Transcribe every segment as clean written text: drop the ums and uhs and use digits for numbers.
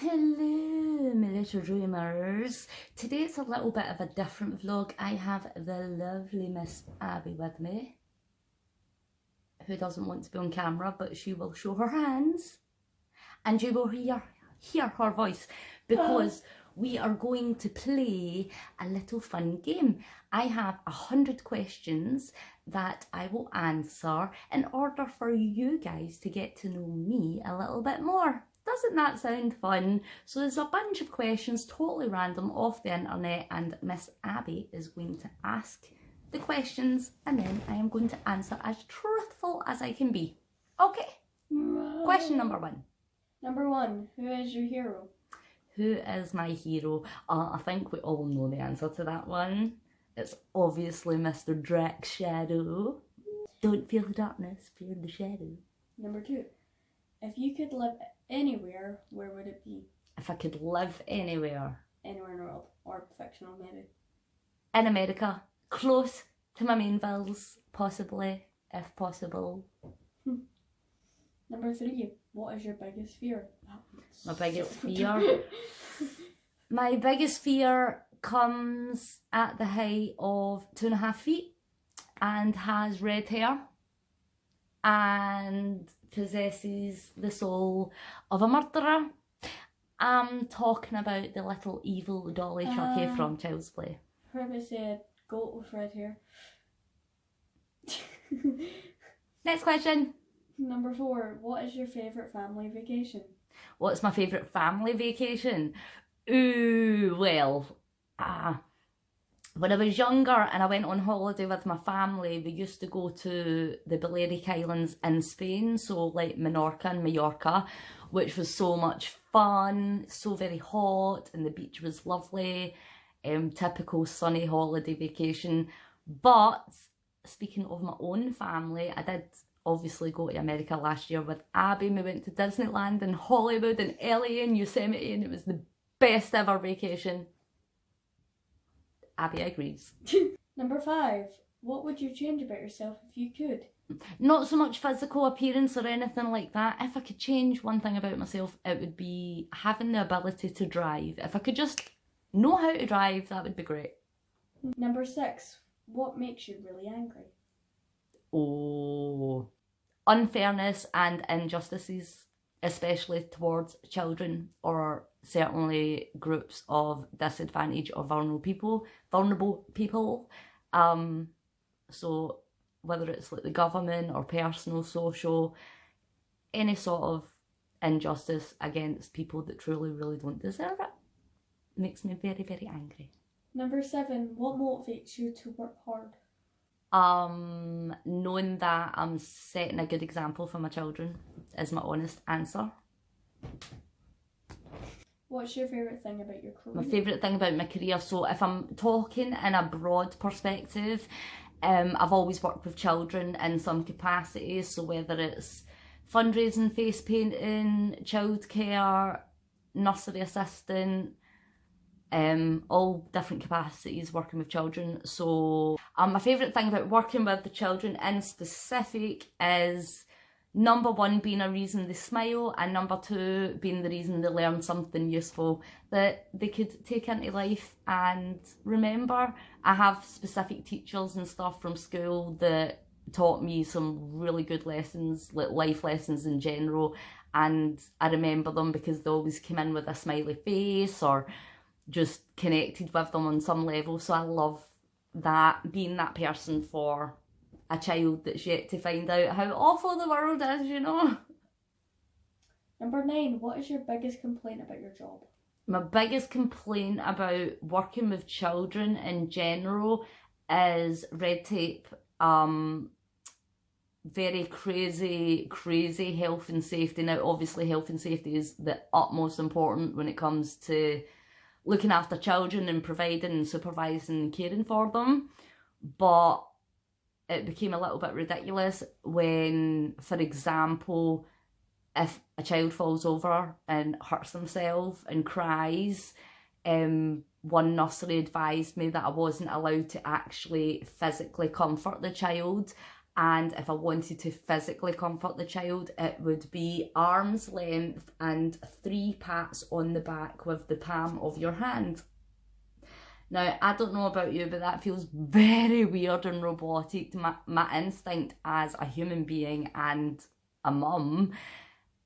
Hello, my little dreamers. Today it's a little bit of a different vlog. I have the lovely Miss Abbie with me, who doesn't want to be on camera, but she will show her hands and you will hear her voice, because we are going to play a little fun game. I have 100 questions that I will answer in order for you guys to get to know me a little bit more. Doesn't that sound fun? So there's a bunch of questions, totally random, off the internet, and Miss Abbie is going to ask the questions and then I am going to answer as truthful as I can be. Okay, question number one. Number one, who is your hero? Who is my hero? I think we all know the answer to that one. It's obviously Mr. Drax Shadow. Don't fear the darkness, fear the shadow. Number two, if you could live anywhere, where would it be? If I could live anywhere? Anywhere in the world, or fictional maybe. In America, close to my main villas, possibly, if possible. Number three, what is your biggest fear? My biggest fear? My biggest fear comes at the height of 2.5 feet and has red hair and possesses the soul of a murderer. I'm talking about the little evil Dolly Chucky from Child's Play. Probably said goat with red hair. Next question. Number four, what is your favourite family vacation? What's my favourite family vacation? Ooh, well, when I was younger and I went on holiday with my family, we used to go to the Balearic Islands in Spain, so like Menorca and Mallorca, which was so much fun, so very hot, and the beach was lovely. Typical sunny holiday vacation. But speaking of my own family, I did obviously go to America last year with Abbie. We went to Disneyland and Hollywood and LA and Yosemite, and it was the best ever vacation. Abbie agrees. Number five, what would you change about yourself if you could? Not so much physical appearance or anything like that. If I could change one thing about myself, it would be having the ability to drive. If I could just know how to drive, that would be great. Number six, what makes you really angry? Oh, unfairness and injustices, especially towards children or certainly groups of disadvantaged or vulnerable people. So whether it's like the government or personal, social, any sort of injustice against people that truly, really don't deserve it makes me very, very angry. Number seven, what motivates you to work hard? Knowing that I'm setting a good example for my children is my honest answer. What's your favourite thing about your career? My favourite thing about my career, so if I'm talking in a broad perspective, I've always worked with children in some capacity, so whether it's fundraising, face painting, childcare, nursery assistant, all different capacities working with children. So my favourite thing about working with the children in specific is number one, being a reason they smile, and number two, being the reason they learn something useful that they could take into life and remember. I have specific teachers and stuff from school that taught me some really good lessons, like life lessons in general, and I remember them because they always came in with a smiley face or just connected with them on some level. So I love that, being that person for a child that's yet to find out how awful the world is, you know. Number nine, what is your biggest complaint about your job? My biggest complaint about working with children in general is red tape. Very crazy health and safety. Now obviously health and safety is the utmost important when it comes to looking after children and providing and supervising and caring for them, but it became a little bit ridiculous when, for example, if a child falls over and hurts themselves and cries, one nursery advised me that I wasn't allowed to actually physically comfort the child And if I wanted to physically comfort the child, it would be arm's length and 3 pats on the back with the palm of your hand. Now, I don't know about you, but that feels very weird and robotic to my instinct as a human being and a mum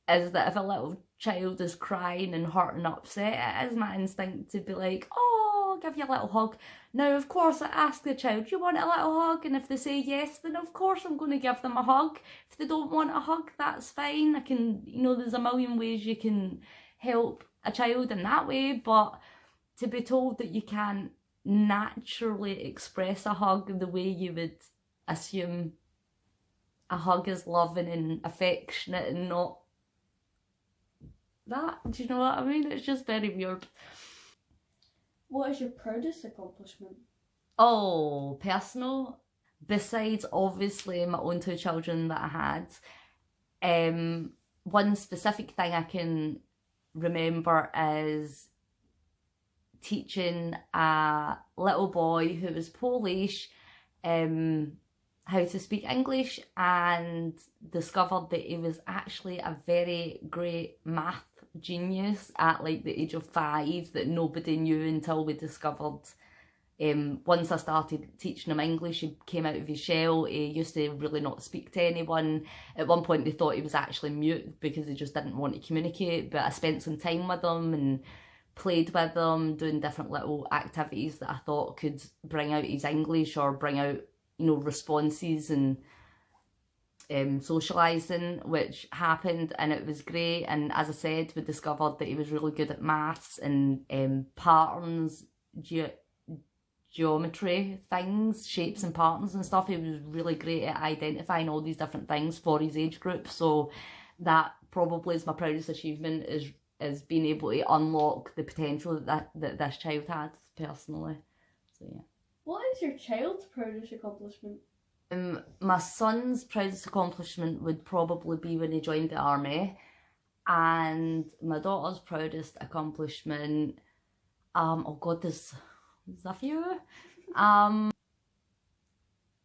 is that if a little child is crying and hurt and upset, it is my instinct to be like, oh, I'll give you a little hug. Now, of course, I ask the child, do you want a little hug? And if they say yes, then of course I'm going to give them a hug. If they don't want a hug, that's fine. I can, there's a million ways you can help a child in that way, but to be told that you can't naturally express a hug the way you would assume a hug is loving and affectionate and not that, do you know what I mean? It's just very weird. What is your proudest accomplishment? Oh, personal? Besides obviously my own 2 children that I had, one specific thing I can remember is teaching a little boy who was Polish how to speak English, and discovered that he was actually a very great math genius at like the age of 5 that nobody knew until we discovered. Once I started teaching him English, he came out of his shell. He used to really not speak to anyone. At one point they thought he was actually mute because he just didn't want to communicate, but I spent some time with him and played with him, doing different little activities that I thought could bring out his English or bring out, responses and socialising, which happened, and it was great. And as I said, we discovered that he was really good at maths and patterns, geometry things, shapes and patterns and stuff. He was really great at identifying all these different things for his age group. So that probably is my proudest achievement, is being able to unlock the potential that this child had personally. So yeah. What is your child's proudest accomplishment? My son's proudest accomplishment would probably be when he joined the army, and my daughter's proudest accomplishment, oh god, there's a few.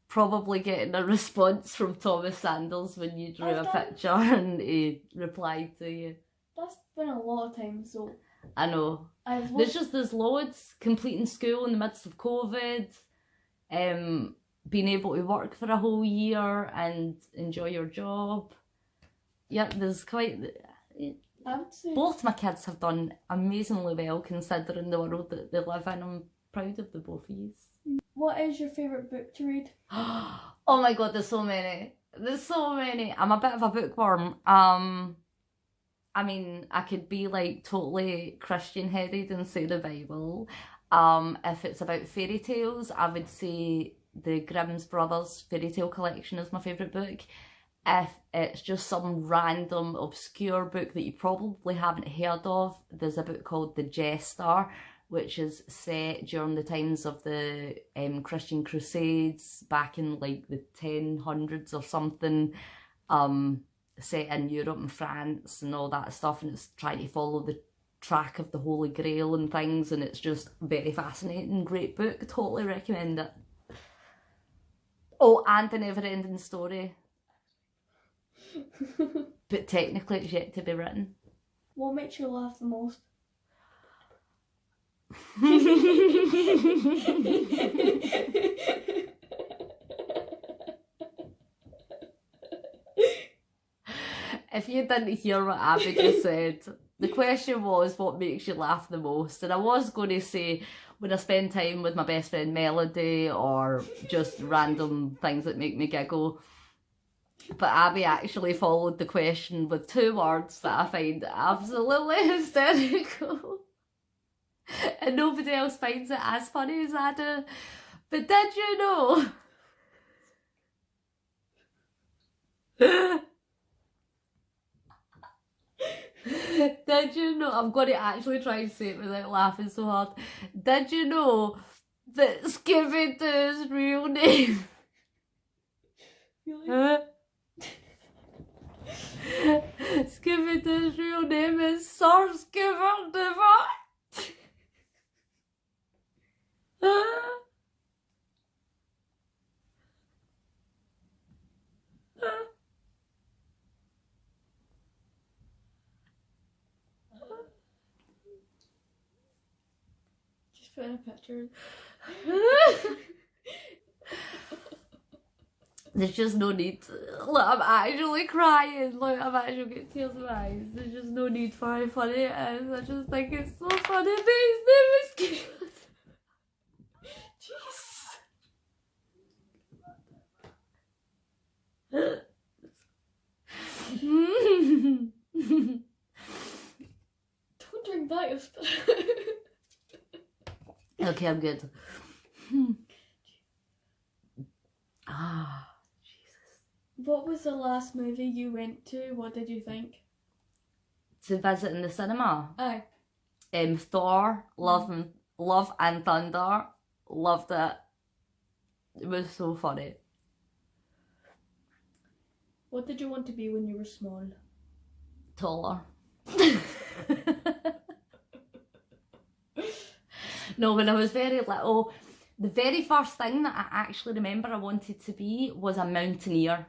Probably getting a response from Thomas Sanders when you drew a picture and he replied to you. That's been a lot of time, so... I know. There's loads. Completing school in the midst of COVID, being able to work for a whole year and enjoy your job. Yeah, there's quite... I would say... Both my kids have done amazingly well considering the world that they live in. I'm proud of the both of you. What is your favourite book to read? Oh my god, there's so many. There's so many. I'm a bit of a bookworm. I mean, I could be like totally Christian headed and say the Bible. If it's about fairy tales, I would say the Grimm's Brothers fairy tale collection is my favourite book. If it's just some random obscure book that you probably haven't heard of, there's a book called The Jester, which is set during the times of the Christian Crusades back in like the 1000s or something. Set in Europe and France and all that stuff, and it's trying to follow the track of the Holy Grail and things, and it's just very fascinating. Great book, totally recommend it. Oh, and The Never Ending Story. But technically it's yet to be written. What makes you laugh the most? If you didn't hear what Abbie just said, the question was what makes you laugh the most, and I was going to say when I spend time with my best friend Melody or just random things that make me giggle. But Abbie actually followed the question with 2 words that I find absolutely hysterical. And nobody else finds it as funny as I do. But did you know? Did you know? I'm going to actually try and say it without laughing so hard. Did you know that Scooby-Doo's real name? Really? Scooby-Doo's real name is Sir Scooby-Doo. Just put in a picture. There's just no need. Look, I'm actually crying. Look, I'm actually getting tears in my eyes. There's just no need for how funny it is. I just think it's so funny that his name is cute. Don't drink that, you spit. Okay, I'm good. Ah, Jesus. What was the last movie you went to? What did you think? To visit in the cinema. Aye. Thor, Love and Thunder. Loved it. It was so funny. What did you want to be when you were small? Taller. No, when I was very little, the very first thing that I actually remember I wanted to be was a mountaineer.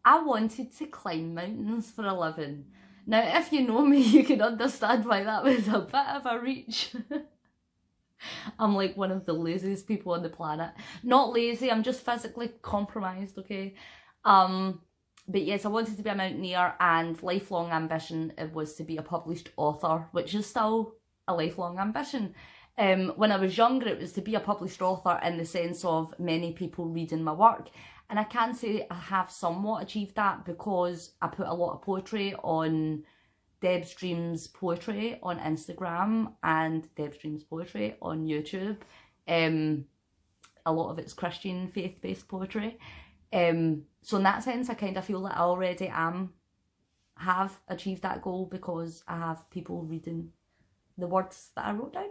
I wanted to climb mountains for a living. Now, if you know me, you can understand why that was a bit of a reach. I'm like one of the laziest people on the planet. Not lazy, I'm just physically compromised, okay? But yes, I wanted to be a mountaineer, and lifelong ambition it was to be a published author, which is still a lifelong ambition. When I was younger, it was to be a published author in the sense of many people reading my work. And I can say I have somewhat achieved that because I put a lot of poetry on Deb's Dreams Poetry on Instagram and Deb's Dreams Poetry on YouTube. A lot of it's Christian faith-based poetry. So in that sense, I kind of feel that I already have achieved that goal because I have people reading the words that I wrote down.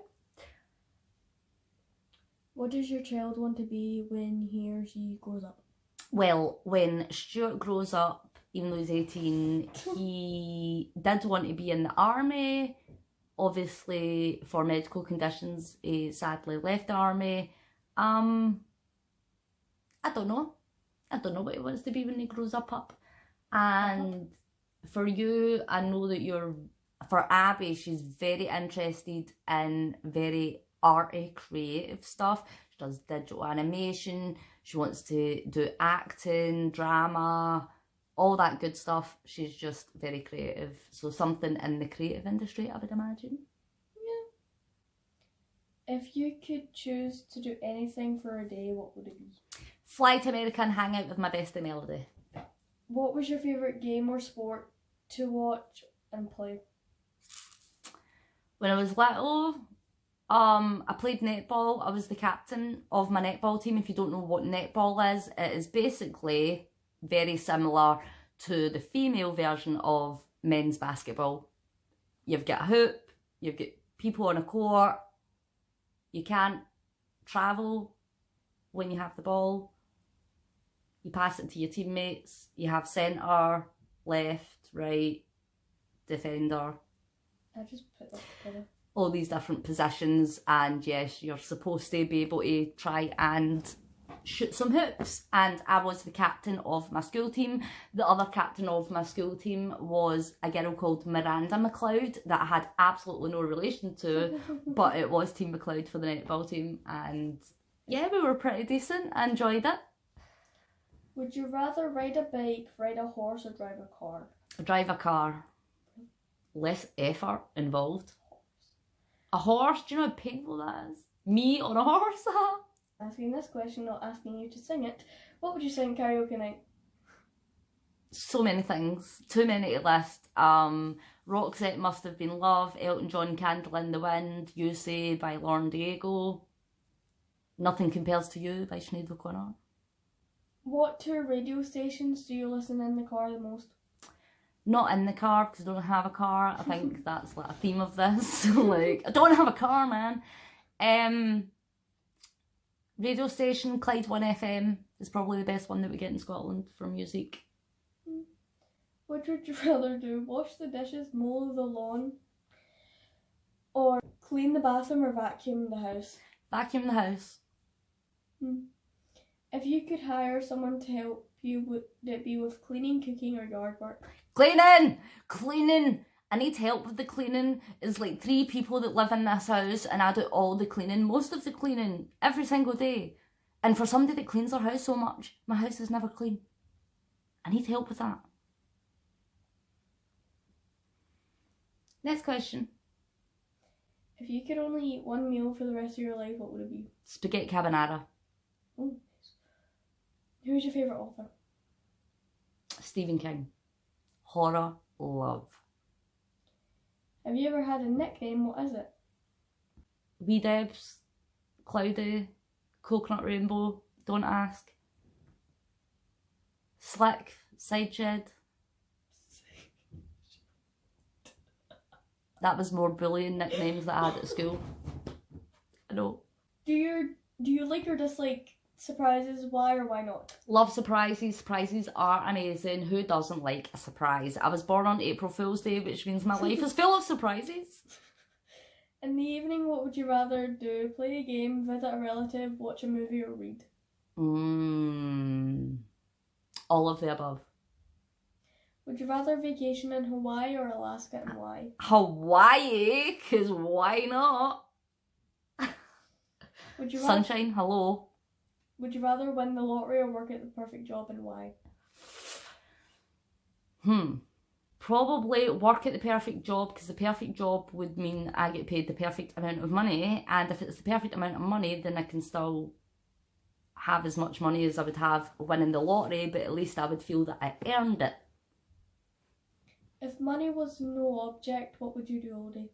What does your child want to be when he or she grows up? Well, when Stuart grows up, even though he's 18, he did want to be in the army. Obviously, for medical conditions, he sadly left the army. I don't know. I don't know what he wants to be when he grows up. And for you, I know that for Abbie, she's very interested in very arty, creative stuff. She does digital animation. She wants to do acting, drama, all that good stuff. She's just very creative. So something in the creative industry, I would imagine. Yeah. If you could choose to do anything for a day, what would it be? Fly to America and hang out with my bestie Melody. What was your favourite game or sport to watch and play? When I was little, I played netball. I was the captain of my netball team. If you don't know what netball is, it is basically very similar to the female version of men's basketball. You've got a hoop, you've got people on a court, you can't travel when you have the ball, you pass it to your teammates, you have centre, left, right, defender. I just put that together. All these different positions, and yes, you're supposed to be able to try and shoot some hoops. And I was the captain of my school team. The other captain of my school team was a girl called Miranda McLeod that I had absolutely no relation to, but it was Team McLeod for the netball team, and yeah, we were pretty decent. I enjoyed it. Would you rather ride a bike, ride a horse, or drive a car? Drive a car. Less effort involved. A horse, do you know how painful that is? Me on a horse? Asking this question, not asking you to sing it. What would you sing karaoke night? So many things. Too many to list. Roxette Must Have Been Love, Elton John Candle in the Wind, You Say by Lauren Diego, Nothing Compares to You by Sinead O'Connor. What two radio stations do you listen in the car the most? Not in the car because I don't have a car. I think that's like a theme of this. Like, I don't have a car, man. Radio station, Clyde 1FM is probably the best one that we get in Scotland for music. What would you rather do? Wash the dishes, mow the lawn, or clean the bathroom or vacuum the house? Vacuum the house. If you could hire someone to help you, would it be with cleaning, cooking, or yard work? Cleaning! Cleaning I need help with the cleaning. It's like 3 people that live in this house and I do all the cleaning, most of the cleaning, every single day. And for somebody that cleans their house so much, my house is never clean. I need help with that. Next question. If you could only eat one meal for the rest of your life, what would it be? Spaghetti carbonara. Oh, nice. Who's your favourite author? Stephen King. Horror, love. Have you ever had a nickname? What is it? Wee Debs, Cloudy, Coconut Rainbow, don't ask. Slick, Side Shed. That was more bullying nicknames that I had at school. I know. Do you like or dislike surprises? Why or why not? Love surprises. Surprises are amazing. Who doesn't like a surprise? I was born on April Fool's Day, which means my life is full of surprises. In the evening, what would you rather do? Play a game, visit a relative, watch a movie, or read? All of the above. Would you rather vacation in Hawaii or Alaska, and why? Hawaii, because why not? Would you rather, Sunshine, hello. Would you rather win the lottery or work at the perfect job, and why? Probably work at the perfect job, because the perfect job would mean I get paid the perfect amount of money, and if it's the perfect amount of money, then I can still have as much money as I would have winning the lottery, but at least I would feel that I earned it. If money was no object, what would you do all day?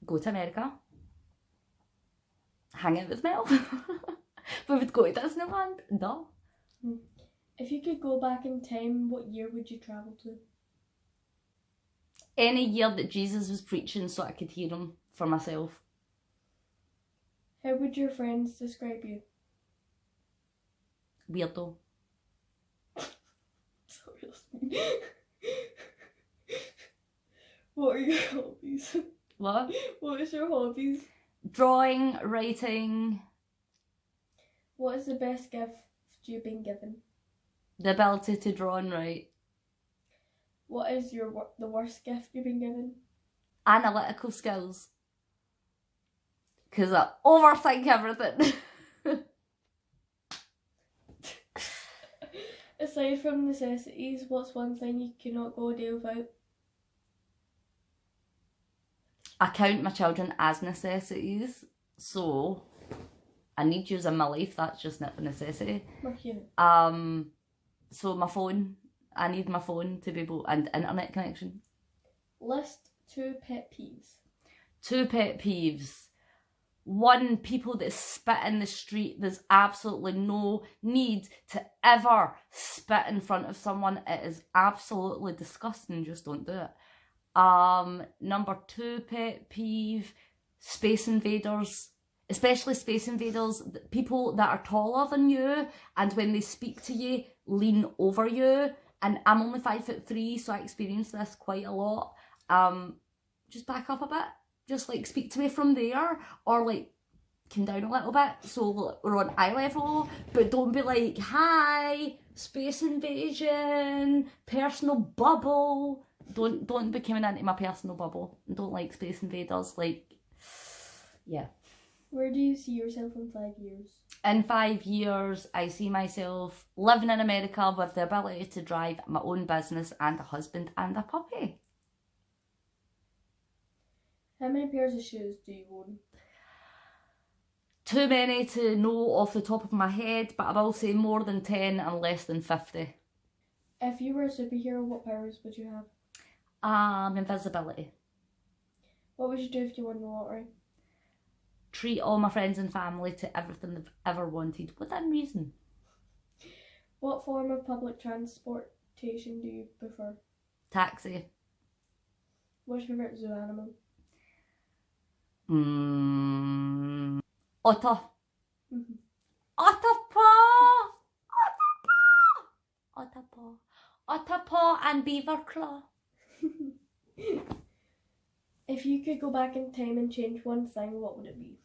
Go to America. Hang out with Mel. We would go to Disneyland. Duh. If you could go back in time, what year would you travel to? Any year that Jesus was preaching so I could hear him for myself. How would your friends describe you? Weirdo. What are your hobbies? What? What is your hobbies? Drawing, writing. What is the best gift you've been given? The ability to draw and write. What is the worst gift you've been given? Analytical skills. Because I overthink everything. Aside from necessities, what's one thing you cannot go a day without? I count my children as necessities, so I need yous in my life. That's just not a necessity. We're human. So my phone, I need my phone to be able, and internet connection. List 2 pet peeves. 2 pet peeves. 1, people that spit in the street. There's absolutely no need to ever spit in front of someone. It is absolutely disgusting. Just don't do it. Number 2 pet peeve, space invaders. Especially space invaders, people that are taller than you, and when they speak to you, lean over you. And I'm only 5'3", so I experience this quite a lot. Just back up a bit. Just like speak to me from there, or like come down a little bit so we're on eye level, but don't be like, hi, space invasion, personal bubble. Don't be coming into my personal bubble. Don't like space invaders. Like, yeah. Where do you see yourself in 5 years? In 5 years, I see myself living in America with the ability to drive my own business and a husband and a puppy. How many pairs of shoes do you own? Too many to know off the top of my head, but I will say more than 10 and less than 50. If you were a superhero, what powers would you have? Invisibility. What would you do if you won the lottery? Treat all my friends and family to everything they've ever wanted, within reason. What form of public transportation do you prefer? Taxi. What's your favourite zoo animal? Otter. Otter paw and beaver claw. If you could go back in time and change one thing, what would it be?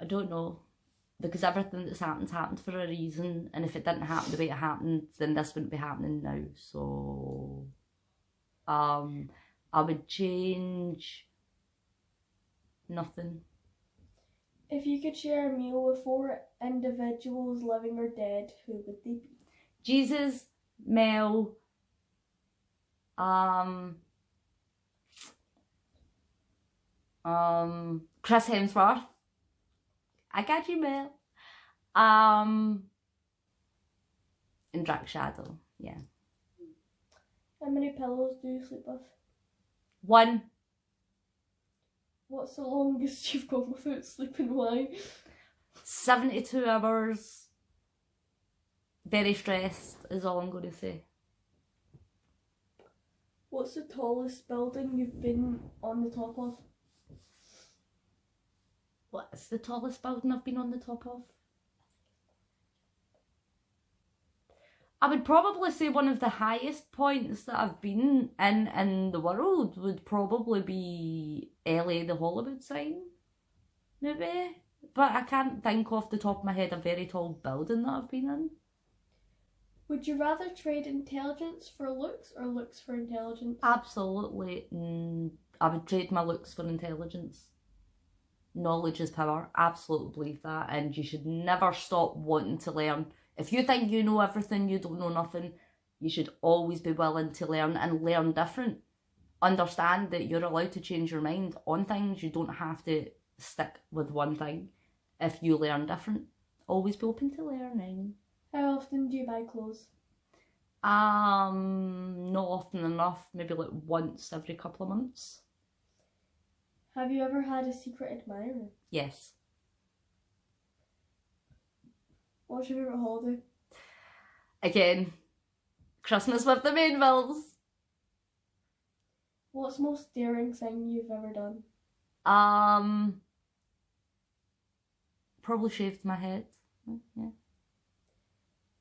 I don't know. because everything that's happened for a reason, and if it didn't happen the way it happened, then this wouldn't be happening now. So, I would change nothing. If you could share a meal with 4 individuals, living or dead, who would they be? Jesus, Mel, Chris Hemsworth. I got you, Mel. And Drac Shadow, yeah. How many pillows do you sleep with? 1. What's the longest you've gone without sleeping? Why? 72 hours. Very stressed is all I'm going to say. What's the tallest building you've been on the top of? What's the tallest building I've been on the top of? I would probably say one of the highest points that I've been in the world would probably be LA, the Hollywood sign, maybe. But I can't think off the top of my head a very tall building that I've been in. Would you rather trade intelligence for looks or looks for intelligence? Absolutely. I would trade my looks for intelligence. Knowledge is power. Absolutely believe that. And you should never stop wanting to learn. If you think you know everything, you don't know nothing. You should always be willing to learn and learn different. Understand that you're allowed to change your mind on things. You don't have to stick with one thing. If you learn different, always be open to learning. How often do you buy clothes? Not often enough. Maybe like once every couple of months. Have you ever had a secret admirer? Yes. What's your favourite holiday? Again, Christmas with the Mainvilles. What's the most daring thing you've ever done? Probably shaved my head. Yeah.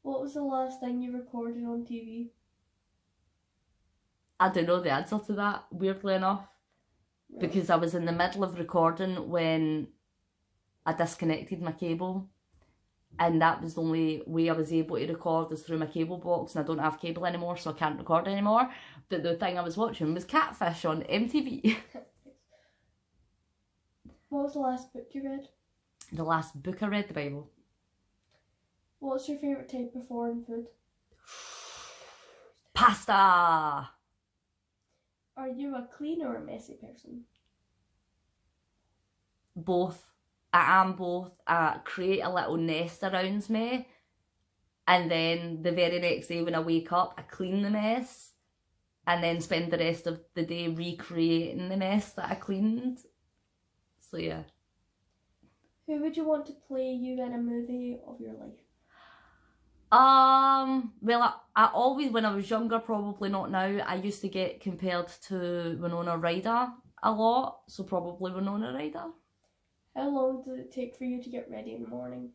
What was the last thing you recorded on TV? I don't know the answer to that, weirdly enough. Really? Because I was in the middle of recording when I disconnected my cable. And that was the only way I was able to record is through my cable box, and I don't have cable anymore, so I can't record anymore. But the thing I was watching was Catfish on MTV. What was the last book you read? The last book I read, the Bible. What's your favourite type of foreign food? Pasta! Are you a clean or a messy person? Both. I am both. I create a little nest around me, and then the very next day when I wake up, I clean the mess, and then spend the rest of the day recreating the mess that I cleaned. So yeah. Who would you want to play you in a movie of your life? Well, I always, when I was younger, probably not now, I used to get compared to Winona Ryder a lot, so probably Winona Ryder. How long does it take for you to get ready in the morning?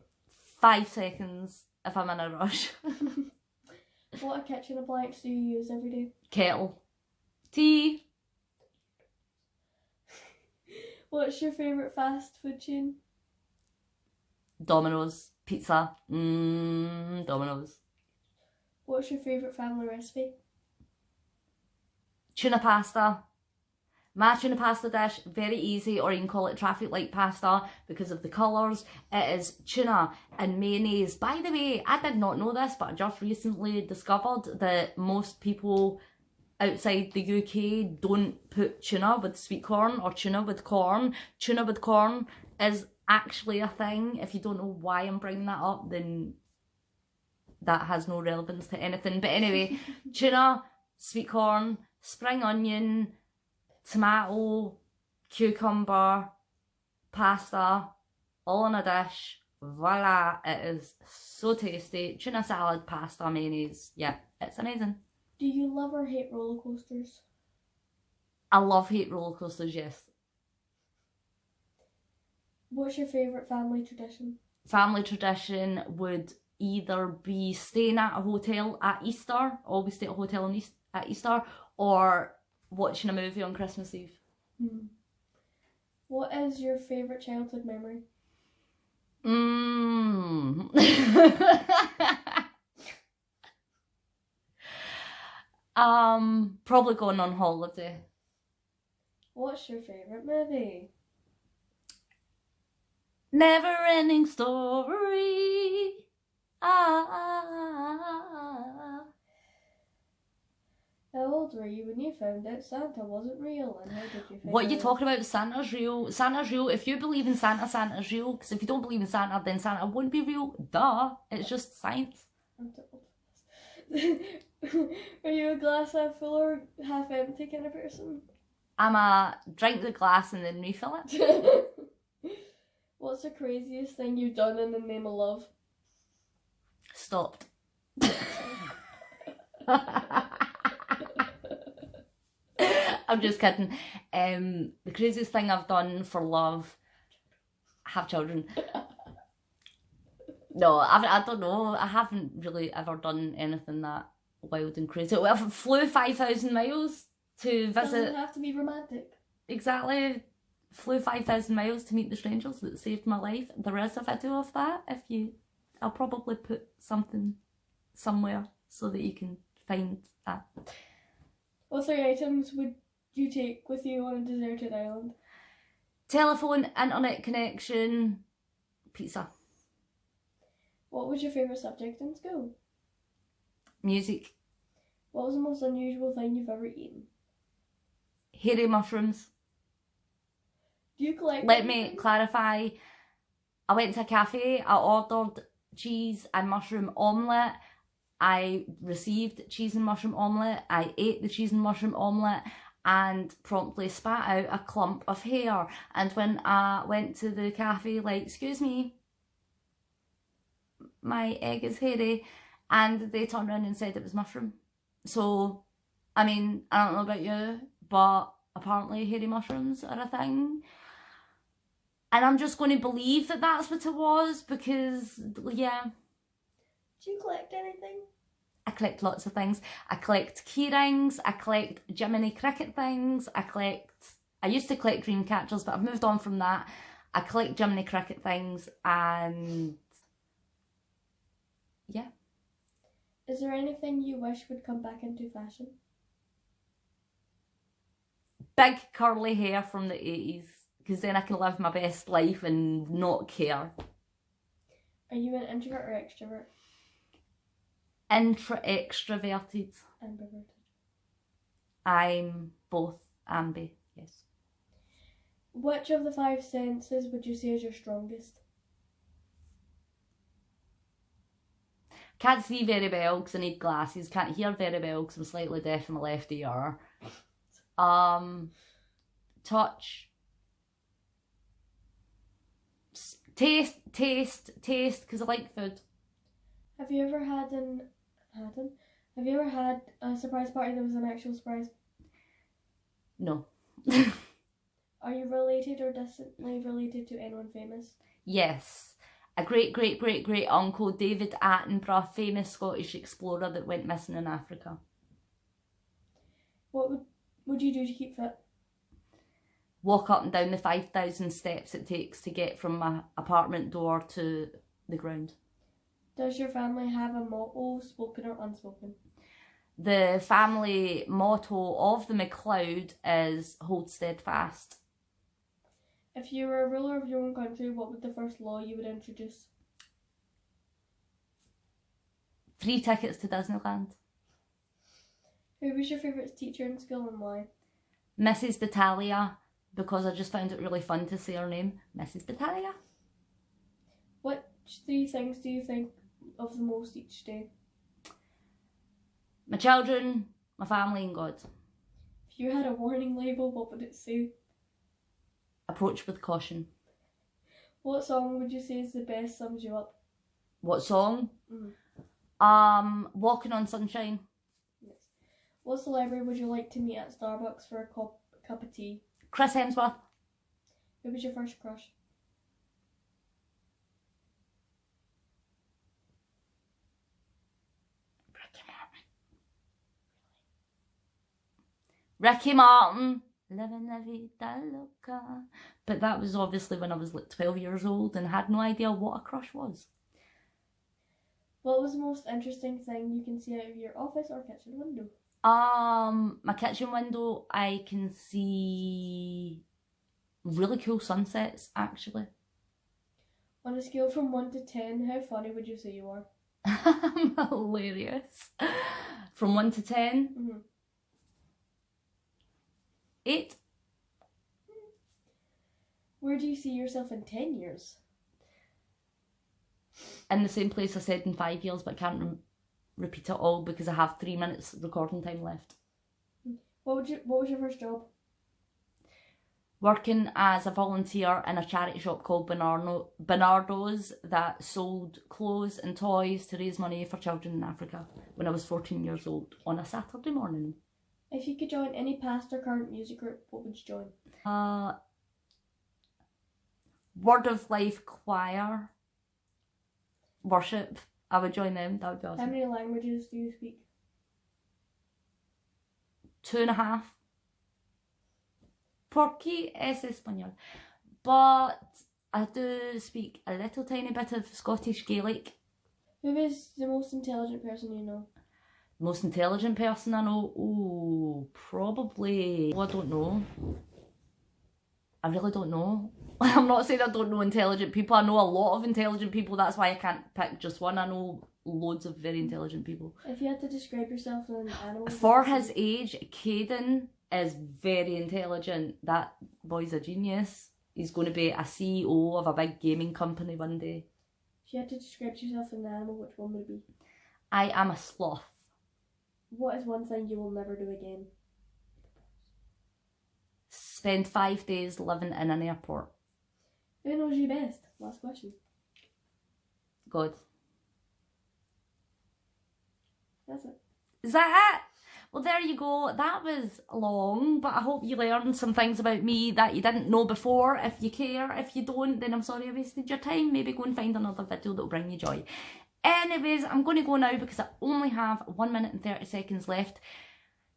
5 seconds if I'm in a rush. What kitchen appliance do you use every day? Kettle. Tea. What's your favourite fast food chain? Domino's. Pizza. Domino's. What's your favourite family recipe? Tuna pasta. My tuna pasta dish, very easy, or you can call it traffic light pasta because of the colours. It is tuna and mayonnaise. By the way, I did not know this, but I just recently discovered that most people outside the UK don't put tuna with sweet corn or tuna with corn. Tuna with corn is actually a thing. If you don't know why I'm bringing that up, then that has no relevance to anything. But anyway, tuna, sweet corn, spring onion, tomato, cucumber, pasta, all in a dish. Voila, it is so tasty. Tuna salad, pasta, mayonnaise. Yeah, it's amazing. Do you love or hate roller coasters? I love hate roller coasters, yes. What's your favourite family tradition? Family tradition would either be staying at a hotel at Easter, always stay at a hotel at Easter, or watching a movie on Christmas Eve. What is your favourite childhood memory? Mm. Probably going on holiday. What's your favourite movie? Never ending story. Ah. How old were you when you found out Santa wasn't real, and how did you find What are you out? talking about? Santa's real. Santa's real. If you believe in Santa, Santa's real. Because if you don't believe in Santa, then Santa wouldn't be real. Duh. It's just science. I'm too old for this. Are you a glass half full or half empty kind of person? I'm a drink the glass and then refill it. What's the craziest thing you've done in the name of love? Stopped. I'm just kidding. The craziest thing I've done for love, have children. No, I don't know. I haven't really ever done anything that wild and crazy. Well, I flew 5,000 miles to visit. Doesn't have to be romantic. Exactly. Flew 5,000 miles to meet the strangers that saved my life. There is a video of that. I'll probably put something somewhere so that you can find that. What 3 items would you take with you on a deserted island? Telephone, internet connection, pizza. What was your favourite subject in school? Music. What was the most unusual thing you've ever eaten? Hairy mushrooms. Do you collect Let me anything? clarify. I went to a cafe, I ordered cheese and mushroom omelette. I received cheese and mushroom omelette. I ate the cheese and mushroom omelette and promptly spat out a clump of hair. And when I went to the cafe, like, excuse me, my egg is hairy, and they turned around and said it was mushroom. So, I mean, I don't know about you, but apparently hairy mushrooms are a thing. And I'm just going to believe that that's what it was because, yeah. Do you collect anything? I collect lots of things. I collect key rings, I collect Jiminy Cricket things, I used to collect dream catchers, but I've moved on from that. I collect Jiminy Cricket things and yeah. Is there anything you wish would come back into fashion? Big curly hair from the 80s, because then I can live my best life and not care. Are you an introvert or extrovert? Extroverted. Ambiverted. I'm both. Abbie, yes. Which of the 5 senses would you say is your strongest? Can't see very well because I need glasses. Can't hear very well because I'm slightly deaf in my left ear. Touch. Taste, because I like food. Have you ever had a surprise party that was an actual surprise? No. Are you related or distantly related to anyone famous? Yes. A great uncle, David Attenborough, famous Scottish explorer that went missing in Africa. What would you do to keep fit? Walk up and down the 5,000 steps it takes to get from my apartment door to the ground. Does your family have a motto, spoken or unspoken? The family motto of the MacLeod is hold steadfast. If you were a ruler of your own country, what would the first law you would introduce? Free tickets to Disneyland. Who was your favourite teacher in school and why? Mrs. Battaglia, because I just found it really fun to say her name. Mrs. Battaglia. Which 3 things do you think of the most each day? My children, my family and God. If you had a warning label, what would it say? Approach with caution. What song would you say is the best, sums you up? What song? Walking on Sunshine. Yes. What celebrity would you like to meet at Starbucks for a cup of tea? Chris Hemsworth. Who was your first crush? Ricky Martin. living la vida loca. But that was obviously when I was like 12 years old and had no idea what a crush was. What was the most interesting thing you can see out of your office or kitchen window? My kitchen window, I can see really cool sunsets, actually. On a scale from 1 to 10, how funny would you say you are? I'm hilarious. From 1 to 10? Mm-hmm. 8. Where do you see yourself in 10 years? In the same place I said in 5 years, but I can't repeat it all because I have 3 minutes recording time left. What was your first job? Working as a volunteer in a charity shop called Bernardo's that sold clothes and toys to raise money for children in Africa when I was 14 years old on a Saturday morning. If you could join any past or current music group, what would you join? Word of Life Choir. Worship. I would join them. That would be awesome. How many languages do you speak? 2.5. Porque es español. But I do speak a little tiny bit of Scottish Gaelic. Who is the most intelligent person you know? Most intelligent person I know? Oh, probably. I don't know. I really don't know. I'm not saying I don't know intelligent people. I know a lot of intelligent people. That's why I can't pick just one. I know loads of very intelligent people. If you had to describe yourself as an animal... For his age, Caden is very intelligent. That boy's a genius. He's going to be a CEO of a big gaming company one day. If you had to describe yourself as an animal, which one would it be? I am a sloth. What is one thing you will never do again? Spend 5 days living in an airport. Who knows you best? Last question. God. That's it. Is that it? Well, there you go. That was long, but I hope you learned some things about me that you didn't know before. If you care, if you don't, then I'm sorry I wasted your time. Maybe go and find another video that will bring you joy. Anyways, I'm going to go now because I only have 1 minute and 30 seconds left.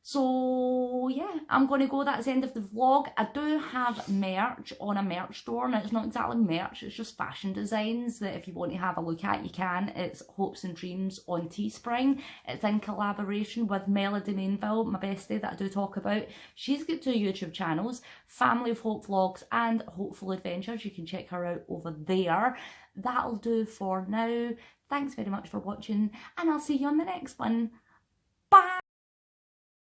So yeah, I'm going to go. That's the end of the vlog. I do have merch on a merch store. Now, it's not exactly merch, it's just fashion designs that if you want to have a look at, you can. It's Hopes and Dreams on Teespring. It's in collaboration with Melody Mainville, my bestie that I do talk about. She's got 2 YouTube channels, Family of Hope Vlogs and Hopeful Adventures. You can check her out over there. That'll do for now. Thanks very much for watching and I'll see you on the next one.